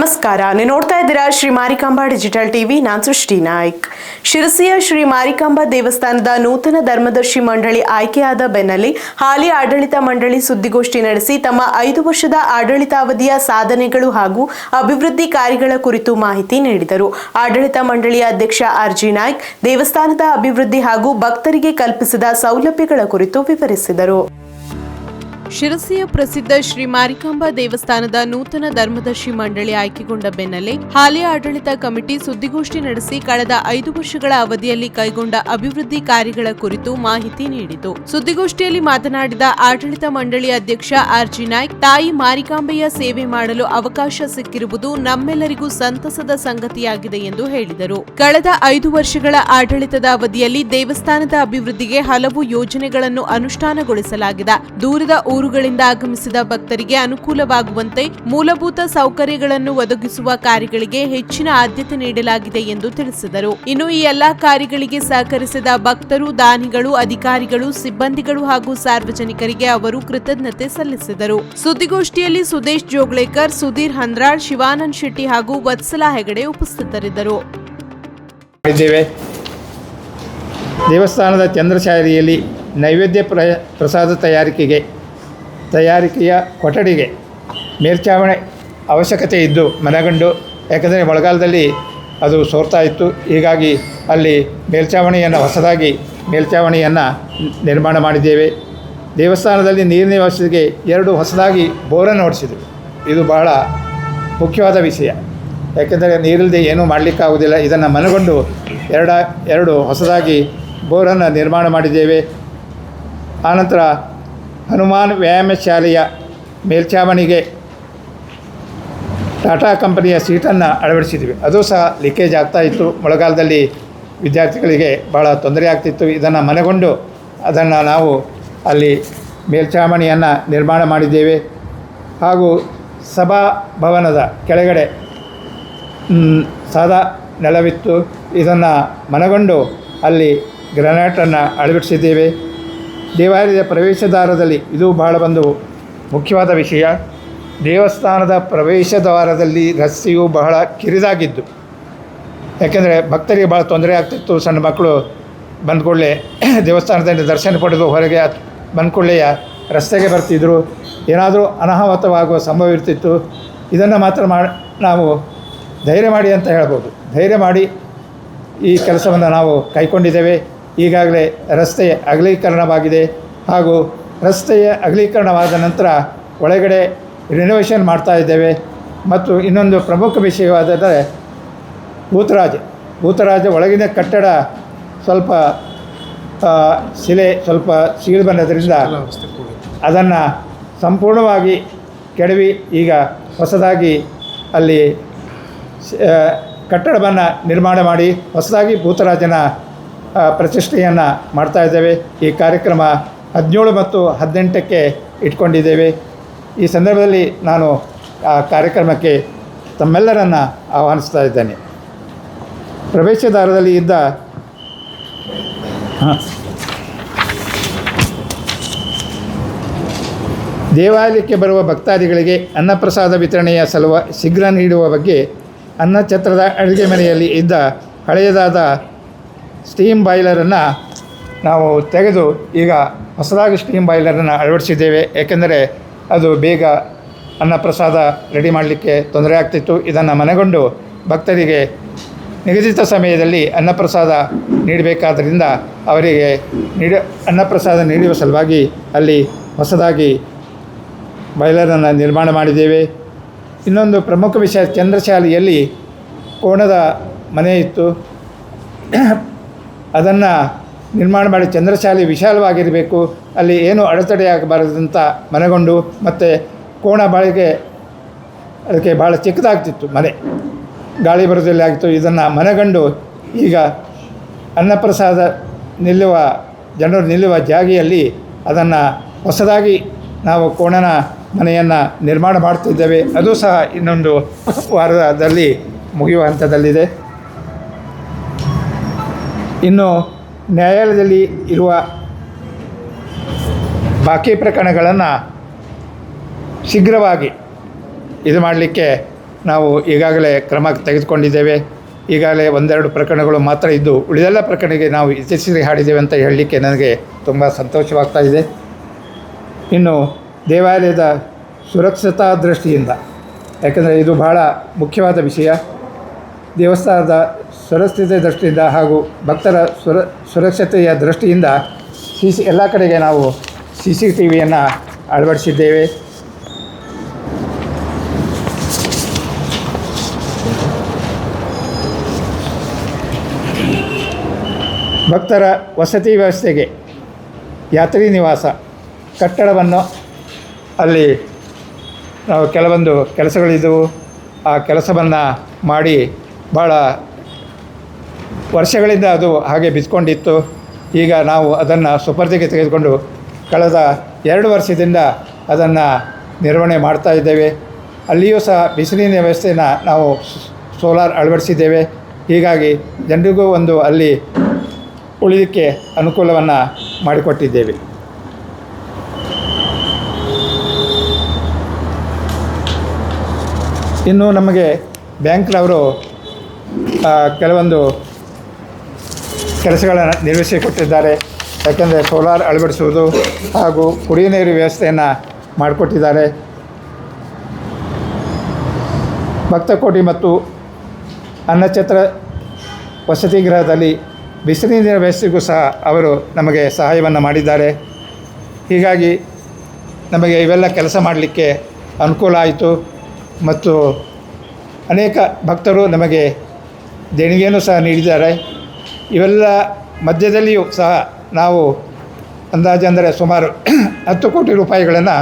ನಮಸ್ಕಾರ, ನೀವು ನೋಡ್ತಾ ಇದ್ದೀರಾ ಶ್ರೀ ಮಾರಿಕಾಂಬಾ ಡಿಜಿಟಲ್ ಟಿವಿ. ನಾನು ಸೃಷ್ಟಿ ನಾಯ್ಕ್. ಶಿರಸಿಯ ಶ್ರೀ ಮಾರಿಕಾಂಬಾ ದೇವಸ್ಥಾನದ ನೂತನ ಧರ್ಮದರ್ಶಿ ಮಂಡಳಿ ಆಯ್ಕೆಯಾದ ಬೆನ್ನಲ್ಲೇ ಹಾಲಿ ಆಡಳಿತ ಮಂಡಳಿ ಸುದ್ದಿಗೋಷ್ಠಿ ನಡೆಸಿ ತಮ್ಮ 5 ವರ್ಷದ ಆಡಳಿತಾವಧಿಯ ಸಾಧನೆಗಳು ಹಾಗೂ ಅಭಿವೃದ್ಧಿ ಕಾರ್ಯಗಳ ಕುರಿತು ಮಾಹಿತಿ ನೀಡಿದರು. ಆಡಳಿತ ಮಂಡಳಿಯ ಅಧ್ಯಕ್ಷ ಆರ್.ಜಿ. ನಾಯ್ಕ್ ದೇವಸ್ಥಾನದ ಅಭಿವೃದ್ಧಿ ಹಾಗೂ ಭಕ್ತರಿಗೆ ಕಲ್ಪಿಸಿದ ಸೌಲಭ್ಯಗಳ ಕುರಿತು ವಿವರಿಸಿದರು. ಶಿರಸಿಯ ಪ್ರಸಿದ್ಧ ಶ್ರೀ ಮಾರಿಕಾಂಬಾ ದೇವಸ್ಥಾನದ ನೂತನ ಧರ್ಮದರ್ಶಿ ಮಂಡಳಿ ಆಯ್ಕೆಗೊಂಡ ಬೆನ್ನಲ್ಲೇ ಹಾಲಿ ಆಡಳಿತ ಕಮಿಟಿ ಸುದ್ದಿಗೋಷ್ಠಿ ನಡೆಸಿ ಕಳೆದ 5 ವರ್ಷಗಳ ಅವಧಿಯಲ್ಲಿ ಕೈಗೊಂಡ ಅಭಿವೃದ್ಧಿ ಕಾರ್ಯಗಳ ಕುರಿತು ಮಾಹಿತಿ ನೀಡಿತು. ಸುದ್ದಿಗೋಷ್ಠಿಯಲ್ಲಿ ಮಾತನಾಡಿದ ಆಡಳಿತ ಮಂಡಳಿ ಅಧ್ಯಕ್ಷ ಆರ್.ಜಿ. ನಾಯ್ಕ್, ತಾಯಿ ಮಾರಿಕಾಂಬೆಯ ಸೇವೆ ಮಾಡಲು ಅವಕಾಶ ಸಿಕ್ಕಿರುವುದು ನಮ್ಮೆಲ್ಲರಿಗೂ ಸಂತಸದ ಸಂಗತಿಯಾಗಿದೆ ಎಂದು ಹೇಳಿದರು. ಕಳೆದ 5 ವರ್ಷಗಳ ಆಡಳಿತದ ಅವಧಿಯಲ್ಲಿ ದೇವಸ್ಥಾನದ ಅಭಿವೃದ್ಧಿಗೆ ಹಲವು ಯೋಜನೆಗಳನ್ನು ಅನುಷ್ಠಾನಗೊಳಿಸಲಾಗಿದೆ. ದೂರದ ಊರುಗಳಿಂದ ಆಗಮಿಸಿದ ಭಕ್ತರಿಗೆ ಅನುಕೂಲವಾಗುವಂತೆ ಮೂಲಭೂತ ಸೌಕರ್ಯಗಳನ್ನು ಒದಗಿಸುವ ಕಾರ್ಯಗಳಿಗೆ ಹೆಚ್ಚಿನ ಆದ್ಯತೆ ನೀಡಲಾಗಿದೆ ಎಂದು ತಿಳಿಸಿದರು. ಇನ್ನು ಈ ಎಲ್ಲಾ ಕಾರ್ಯಗಳಿಗೆ ಸಹಕರಿಸಿದ ಭಕ್ತರು, ದಾನಿಗಳು, ಅಧಿಕಾರಿಗಳು, ಸಿಬ್ಬಂದಿಗಳು ಹಾಗೂ ಸಾರ್ವಜನಿಕರಿಗೆ ಅವರು ಕೃತಜ್ಞತೆ ಸಲ್ಲಿಸಿದರು. ಸುದ್ದಿಗೋಷ್ಠಿಯಲ್ಲಿ ಸುದೇಶ್ ಜೋಗ್ಳೇಕರ್, ಸುಧೀರ್ ಹಂದ್ರಾಳ್, ಶಿವಾನಂದ್ ಶೆಟ್ಟಿ ಹಾಗೂ ವತ್ಸಲಾ ಹೆಗಡೆ ಉಪಸ್ಥಿತರಿದ್ದರು. ದೇವಸ್ಥಾನದ ಚಂದ್ರಶಾಲೆಯಲ್ಲಿ ನೈವೇದ್ಯ ಪ್ರಸಾದ ತಯಾರಿಕೆಯ ಕೊಠಡಿಗೆ ಮೇಲ್ಛಾವಣಿ ಅವಶ್ಯಕತೆ ಇದ್ದು ಮನಗಂಡು, ಯಾಕೆಂದರೆ ಮಳೆಗಾಲದಲ್ಲಿ ಅದು ಸೋರ್ತಾ ಇತ್ತು. ಹೀಗಾಗಿ ಅಲ್ಲಿ ಹೊಸದಾಗಿ ಮೇಲ್ಛಾವಣಿಯನ್ನು ನಿರ್ಮಾಣ ಮಾಡಿದ್ದೇವೆ. ದೇವಸ್ಥಾನದಲ್ಲಿ ನೀರಿನ ವ್ಯವಸ್ಥೆಗೆ 2 ಹೊಸದಾಗಿ ಬೋರನ್ನು ಹೊಡಿಸಿದ್ವಿ. ಇದು ಬಹಳ ಮುಖ್ಯವಾದ ವಿಷಯ, ಯಾಕೆಂದರೆ ನೀರಿಲ್ಲದೆ ಏನೂ ಮಾಡಲಿಕ್ಕಾಗುವುದಿಲ್ಲ. ಇದನ್ನು ಮನಗೊಂಡು ಎರಡು ಹೊಸದಾಗಿ ಬೋರನ್ನು ನಿರ್ಮಾಣ ಮಾಡಿದ್ದೇವೆ. ಆನಂತರ ಹನುಮಾನ್ ವ್ಯಾಯಾಮ ಶಾಲೆಯ ಮೇಲ್ಛಾವಣಿಗೆ ಟಾಟಾ ಕಂಪನಿಯ ಸೀಟನ್ನು ಅಳವಡಿಸಿದ್ವಿ. ಅದು ಸಹ ಲೀಕೇಜ್ ಆಗ್ತಾಯಿತ್ತು. ಮಳೆಗಾಲದಲ್ಲಿ ವಿದ್ಯಾರ್ಥಿಗಳಿಗೆ ಭಾಳ ತೊಂದರೆ ಆಗ್ತಿತ್ತು. ಇದನ್ನು ಮನಗೊಂಡು ಅದನ್ನು ನಾವು ಅಲ್ಲಿ ಮೇಲ್ಛಾವಣಿಯನ್ನು ನಿರ್ಮಾಣ ಮಾಡಿದ್ದೇವೆ. ಹಾಗೂ ಸಭಾಭವನದ ಕೆಳಗಡೆ ಸಾದಾ ನೆಲವಿತ್ತು. ಇದನ್ನು ಮನಗೊಂಡು ಅಲ್ಲಿ ಗ್ರಾನೈಟನ್ನು ಅಳವಡಿಸಿದ್ದೇವೆ. ದೇವಾಲಯದ ಪ್ರವೇಶದ್ವಾರದಲ್ಲಿ ಇದು ಬಹಳ ಒಂದು ಮುಖ್ಯವಾದ ವಿಷಯ. ದೇವಸ್ಥಾನದ ಪ್ರವೇಶದ್ವಾರದಲ್ಲಿ ರಸ್ತೆಯು ಬಹಳ ಕಿರಿದಾಗಿದ್ದು, ಯಾಕೆಂದರೆ ಭಕ್ತರಿಗೆ ಭಾಳ ತೊಂದರೆ ಆಗ್ತಿತ್ತು. ಸಣ್ಣ ಮಕ್ಕಳು ಬಂದ್ಕೊಳ್ಳೆ ದೇವಸ್ಥಾನದಿಂದ ದರ್ಶನ ಪಡೆದು ಹೊರಗೆ ಬಂದ್ಕೊಳ್ಳೆಯ ರಸ್ತೆಗೆ ಬರ್ತಿದ್ದರು. ಏನಾದರೂ ಅನಾಹುತವಾಗುವ ಸಂಭವ ಇರ್ತಿತ್ತು. ಇದನ್ನು ಮಾತ್ರ ನಾವು ಧೈರ್ಯ ಮಾಡಿ ಅಂತ ಹೇಳ್ಬೋದು. ಧೈರ್ಯ ಮಾಡಿ ಈ ಕೆಲಸವನ್ನು ನಾವು ಕೈಗೊಂಡಿದ್ದೇವೆ. ಈಗಾಗಲೇ ರಸ್ತೆ ಅಗಲೀಕರಣವಾಗಿದೆ. ಹಾಗೂ ರಸ್ತೆಯ ಅಗಲೀಕರಣವಾದ ನಂತರ ಒಳಗಡೆ ರಿನೋವೇಷನ್ ಮಾಡ್ತಾ ಇದ್ದೇವೆ. ಮತ್ತು ಇನ್ನೊಂದು ಪ್ರಮುಖ ವಿಷಯವಾದರೆ ಭೂತರಾಜ ಒಳಗಿನ ಕಟ್ಟಡ ಸ್ವಲ್ಪ ಸ್ವಲ್ಪ ಸೀಳು ಬಂದದ್ರಿಂದ ಅದನ್ನು ಸಂಪೂರ್ಣವಾಗಿ ಕೆಡವಿ ಈಗ ಹೊಸದಾಗಿ ಅಲ್ಲಿ ಕಟ್ಟಡವನ್ನು ನಿರ್ಮಾಣ ಮಾಡಿ ಹೊಸದಾಗಿ ಭೂತರಾಜನ ಪ್ರತಿಷ್ಠೆಯನ್ನು ಮಾಡ್ತಾಯಿದ್ದೇವೆ. ಈ ಕಾರ್ಯಕ್ರಮ 17 ಮತ್ತು 18ಕ್ಕೆ ಇಟ್ಕೊಂಡಿದ್ದೇವೆ. ಈ ಸಂದರ್ಭದಲ್ಲಿ ನಾನು ಆ ಕಾರ್ಯಕ್ರಮಕ್ಕೆ ತಮ್ಮೆಲ್ಲರನ್ನು ಆಹ್ವಾನಿಸ್ತಾ ಇದ್ದೇನೆ. ಪ್ರವೇಶದ್ವಾರದಲ್ಲಿ ಇದ್ದ ದೇವಾಲಯಕ್ಕೆ ಬರುವ ಭಕ್ತಾದಿಗಳಿಗೆ ಅನ್ನಪ್ರಸಾದ ವಿತರಣೆಯ ಶೀಘ್ರ ನೀಡುವ ಬಗ್ಗೆ ಅನ್ನಛತ್ರದ ಅಡುಗೆ ಮನೆಯಲ್ಲಿ ಇದ್ದ ಹಳೆಯದಾದ ಸ್ಟೀಮ್ ಬಾಯ್ಲರನ್ನು ನಾವು ತೆಗೆದು ಈಗ ಹೊಸದಾಗಿ ಸ್ಟೀಮ್ ಬಾಯ್ಲರನ್ನು ಅಳವಡಿಸಿದ್ದೇವೆ. ಏಕೆಂದರೆ ಅದು ಬೇಗ ಅನ್ನಪ್ರಸಾದ ರೆಡಿ ಮಾಡಲಿಕ್ಕೆ ತೊಂದರೆ ಆಗ್ತಿತ್ತು. ಇದನ್ನು ಮನಗೊಂಡು ಭಕ್ತರಿಗೆ ನಿಗದಿತ ಸಮಯದಲ್ಲಿ ಅನ್ನಪ್ರಸಾದ ನೀಡಬೇಕಾದ್ದರಿಂದ ಅವರಿಗೆ ಅನ್ನಪ್ರಸಾದ ನೀಡುವ ಸಲುವಾಗಿ ಅಲ್ಲಿ ಹೊಸದಾಗಿ ಬಾಯ್ಲರನ್ನು ನಿರ್ಮಾಣ ಮಾಡಿದ್ದೇವೆ. ಇನ್ನೊಂದು ಪ್ರಮುಖ ವಿಷಯ, ಚಂದ್ರಶಾಲೆಯಲ್ಲಿ ಕೋಣದ ಮನೆ ಇತ್ತು. ಅದನ್ನು ನಿರ್ಮಾಣ ಮಾಡಿ ಚಂದ್ರಶಾಲೆ ವಿಶಾಲವಾಗಿರಬೇಕು, ಅಲ್ಲಿ ಏನೂ ಅಡೆತಡೆಯಾಗಬಾರದಂತ ಮನಗೊಂಡು, ಮತ್ತು ಕೋಣ ಬಾಳಿಗೆ ಅದಕ್ಕೆ ಭಾಳ ಚಿಕ್ಕದಾಗ್ತಿತ್ತು, ಮನೆ ಗಾಳಿ ಬರೋದಿಲ್ಲ ಆಗಿತ್ತು. ಇದನ್ನು ಮನಗಂಡು ಈಗ ಅನ್ನಪ್ರಸಾದ ಜನರು ನಿಲ್ಲುವ ಜಾಗೆಯಲ್ಲಿ ಅದನ್ನು ಹೊಸದಾಗಿ ನಾವು ಕೋಣನ ಮನೆಯನ್ನು ನಿರ್ಮಾಣ ಮಾಡ್ತಿದ್ದೇವೆ. ಅದು ಸಹ ಇನ್ನೊಂದು ವಾರದಲ್ಲಿ ಮುಗಿಯುವ ಹಂತದಲ್ಲಿದೆ. ಇನ್ನು ನ್ಯಾಯಾಲಯದಲ್ಲಿ ಇರುವ ಬಾಕಿ ಪ್ರಕರಣಗಳನ್ನು ಶೀಘ್ರವಾಗಿ ಇದು ಮಾಡಲಿಕ್ಕೆ ನಾವು ಈಗಾಗಲೇ ಕ್ರಮ ತೆಗೆದುಕೊಂಡಿದ್ದೇವೆ. ಈಗಾಗಲೇ ಒಂದೆರಡು ಪ್ರಕರಣಗಳು ಮಾತ್ರ ಇದ್ದು ಉಳಿದೆಲ್ಲ ಪ್ರಕರಣಕ್ಕೆ ನಾವು ಇತ್ತೀಚೆಗೆ ಹಾಡಿದ್ದೇವೆ ಅಂತ ಹೇಳಲಿಕ್ಕೆ ನನಗೆ ತುಂಬ ಸಂತೋಷವಾಗ್ತಾ ಇದೆ. ಇನ್ನು ದೇವಾಲಯದ ಸುರಕ್ಷತಾ ದೃಷ್ಟಿಯಿಂದ, ಯಾಕೆಂದರೆ ಇದು ಬಹಳ ಮುಖ್ಯವಾದ ವಿಷಯ, ದೇವಸ್ಥಾನದ ಸುರಕ್ಷತೆ ದೃಷ್ಟಿಯಿಂದ ಹಾಗೂ ಭಕ್ತರ ಸುರಕ್ಷತೆಯ ದೃಷ್ಟಿಯಿಂದ ಎಲ್ಲ ಕಡೆಗೆ ನಾವು CCTVಯನ್ನು ಅಳವಡಿಸಿದ್ದೇವೆ. ಭಕ್ತರ ವಸತಿ ವ್ಯವಸ್ಥೆಗೆ ಯಾತ್ರಿ ನಿವಾಸ ಕಟ್ಟಡವನ್ನು ಅಲ್ಲಿ ನಾವು ಕೆಲವೊಂದು ಕೆಲಸಗಳಿದ್ದವು. ಆ ಕೆಲಸವನ್ನು ಮಾಡಿ ಭಾಳ ವರ್ಷಗಳಿಂದ ಅದು ಹಾಗೆ ಬಿದ್ದುಕೊಂಡಿತ್ತು. ಈಗ ನಾವು ಅದನ್ನು ಸುಪರ್ದಿಗೆ ತೆಗೆದುಕೊಂಡು ಕಳೆದ 2 ವರ್ಷದಿಂದ ಅದನ್ನು ನಿರ್ವಹಣೆ ಮಾಡ್ತಾ ಇದ್ದೇವೆ. ಅಲ್ಲಿಯೂ ಸಹ ಬಿಸಿಲಿನ ವ್ಯವಸ್ಥೆಯನ್ನು ನಾವು ಸೋಲಾರ್ ಅಳವಡಿಸಿದ್ದೇವೆ. ಹೀಗಾಗಿ ಜನರಿಗೂ ಒಂದು ಅಲ್ಲಿ ಉಳಿಲಿಕ್ಕೆ ಅನುಕೂಲವನ್ನು ಮಾಡಿಕೊಟ್ಟಿದ್ದೇವೆ. ಇನ್ನು ನಮಗೆ ಬ್ಯಾಂಕ್ನವರು ಕೆಲವೊಂದು ಕೆಲಸಗಳನ್ನು ನಿರ್ವಹಿಸಿಕೊಟ್ಟಿದ್ದಾರೆ. ಯಾಕೆಂದರೆ ಸೋಲಾರ್ ಅಳವಡಿಸುವುದು ಹಾಗೂ ಕುಡಿಯುವ ನೀರು ವ್ಯವಸ್ಥೆಯನ್ನು ಮಾಡಿಕೊಟ್ಟಿದ್ದಾರೆ. ಭಕ್ತಕೋಟಿ ಮತ್ತು ಅನ್ನಛತ್ರ ವಸತಿ ಗೃಹದಲ್ಲಿ ಬಿಸಿಲಿನ ವ್ಯವಸ್ಥೆಗೂ ಸಹ ಅವರು ನಮಗೆ ಸಹಾಯವನ್ನು ಮಾಡಿದ್ದಾರೆ. ಹೀಗಾಗಿ ನಮಗೆ ಇವೆಲ್ಲ ಕೆಲಸ ಮಾಡಲಿಕ್ಕೆ ಅನುಕೂಲ ಆಯಿತು. ಮತ್ತು ಅನೇಕ ಭಕ್ತರು ನಮಗೆ ದೇಣಿಗೆಯನ್ನು ಸಹ ನೀಡಿದ್ದಾರೆ. ಇವೆಲ್ಲ ಮಧ್ಯದಲ್ಲಿಯೂ ಸಹ ನಾವು ಅಂದಾಜು ಅಂದರೆ ಸುಮಾರು 10 ಕೋಟಿ ರೂಪಾಯಿಗಳನ್ನು